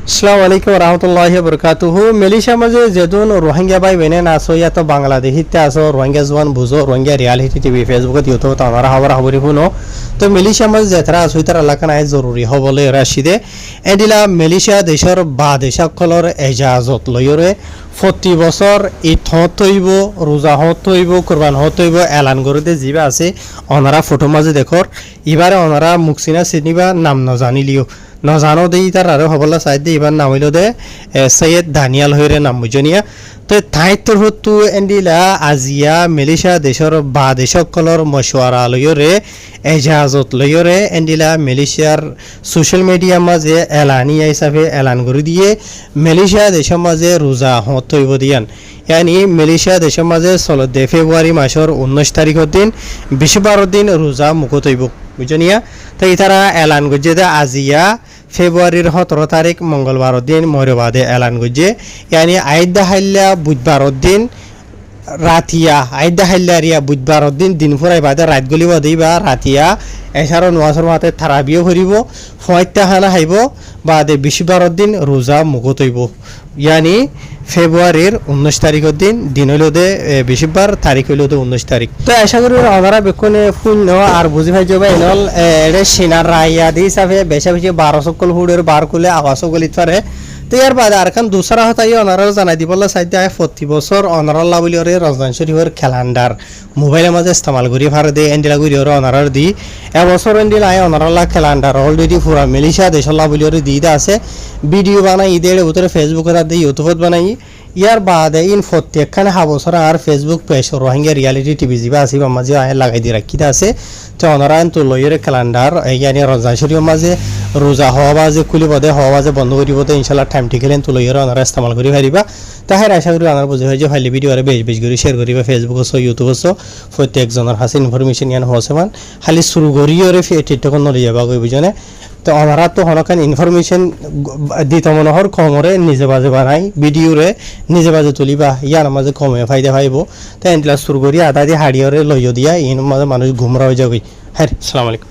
আসসালামু আলাইকুম রহমতুল্লাহি বরকাতুহু। মালয়েশিয়া মাঝে যেদিন রোহিঙ্গা ভাই বেনে আছো তো বাংলাদেশিতে আছো রোহিঙ্গা জোয়ান বুঝো রোহিঙ্গা রিয়ালিটি টিভি ফেসবুকত ইউটিউবত আমার খবর খবরি শুনো তো মালয়েশিয়া মাঝে যেতারা আছো তার এলাকা নাই জরুরি হবলে রাশিদে এদিলা মালয়েশিয়া দেশের বা দেশসকলের এজাজত লয়রে প্রতি বছর ঈদ হত হইব রোজা হত হইব কোরবান হত হইব এলান করতে যিবা আছে অনারা ফটো মাঝে দেখর এবারে অনারা মুখসিনা চিনিবা নাম নজানিলিও নজানো দেই তার আরো হবলা চাই দে এবার নাম হইল দে সৈয়দ দানিয়াল হইরে নাম বুঝনিয়া তো ঠাইতর হতো এন্ডিলা আজিয়া মালয়েশিয়া দেশের বা দেশসকলের মশওয়ারা লয়রে এজাজত লয়রে এন্ডিলা মালয়েশিয়ার সোশ্যাল মিডিয়া মাঝে এলানিয়া হিসাবে এলান করে দিয়ে মালয়েশিয়া দেশের মাঝে রোজা হত হইব দিয়ান यानी মালয়েশিয়া দেশের মাঝে চলতে ফেব্রুয়ারি মাসের 19 তারিখের দিন 20 দিন রোজা মুখত হইব বুঝনিয়া তো ইতারা এলান করছে যে আজিয়া ফেব্রুয়ারির 17 তারিখ মঙ্গলবার দিন ময়ূরবাদে এলান করছে यानी আইদা হাইল্লা বুধবার দিন রাতিয়া আইদা হাইল্লা রিয়া বুধবার দিন দিন ফুরাই বাদে রাত গলিব দিবা রাতিয়া এছাড়াও নোয়াজর মাতে থারাবিও করিব ফয়তা খানা খাইব বাদে 20 দিন রোজা মুখত হইব यानी ফেব্রুয়ারির 19 তারিখের দিন হইল দে 20 তারিখ হইল দে 19 তারিখ তো আশা করি আমরা বেকনে ফুল ন আর বুঝি ভাই যাবে এনল এড়ে সিনার রাইয়া দি হিসাবে বেশা বেশি 12 সকল হুডের বার কুলে আওয়াজ গলিত পারে তো ইয়ার বাদে আর কান দুসরা হতাই অনারার জানাই দিবলা চাইতে প্রতি বছর অনারাল্লা বলি ওরে রমজান শরীফের ক্যালেন্ডার মোবাইলের মাঝে ইস্তেমাল করি ভারে দে এন্ডিলা করি ওরে অনারার দি এবছর এন্ডিলা আয় অনারাল্লা ক্যালেন্ডার অলরেডি পুরা মালয়েশিয়া দেশল্লা বলি ওরে দিদা আছে ভিডিও বানাই ঈদের ভিতরে ফেসবুকে দিয়ে ইউটিউবত বানাই ইয়ার বাদে ইন প্রত্যেকখানে বছর আর Facebook page Rohingya reality TV যা আছে মাঝে আয় লাগাই দিয়ে রাখি আছে তো অনারা তো লইয়ের ক্যালেন্ডার ইয়ানি রমজান শরীফের মাঝে রোজা হওয়া বাজে খুলিব দে হওয়া বাজে বন্ধ করিব দে ইনশাল্লাহ টাইম ঠিক হলেন তো লইয়ের অনারা ইস্তেমাল করি পারিবা তাহার আশা করি অনার বুঝে হয় যে ফাইলি ভিডিও আর বেশ বেশ করে শেয়ার করিবা ফেসবুক আছে ইউটিউব আছে প্রত্যেকজনের হাসি ইনফরমেশন ইয়ান হচ্ছে মান খালি শুরু করিওরে টিকটক নলি যাবা কই বুঝনে তো অনারা তো হনকান ইনফরমেশন দিত মনোহর কমরে নিজে বাজে বানাই ভিডিওরে নিজে বাজে তুলিবা ইয়ার মাঝে কমে ফায়দা পাইব তাই এন্টলা শুরু করি আদা দিয়ে হাড়িয়রে লইয় দিয়া ইন মাঝে মানুষ ঘুমরা হয়ে যাবে হ্যাঁ আসসালামু আলাইকুম।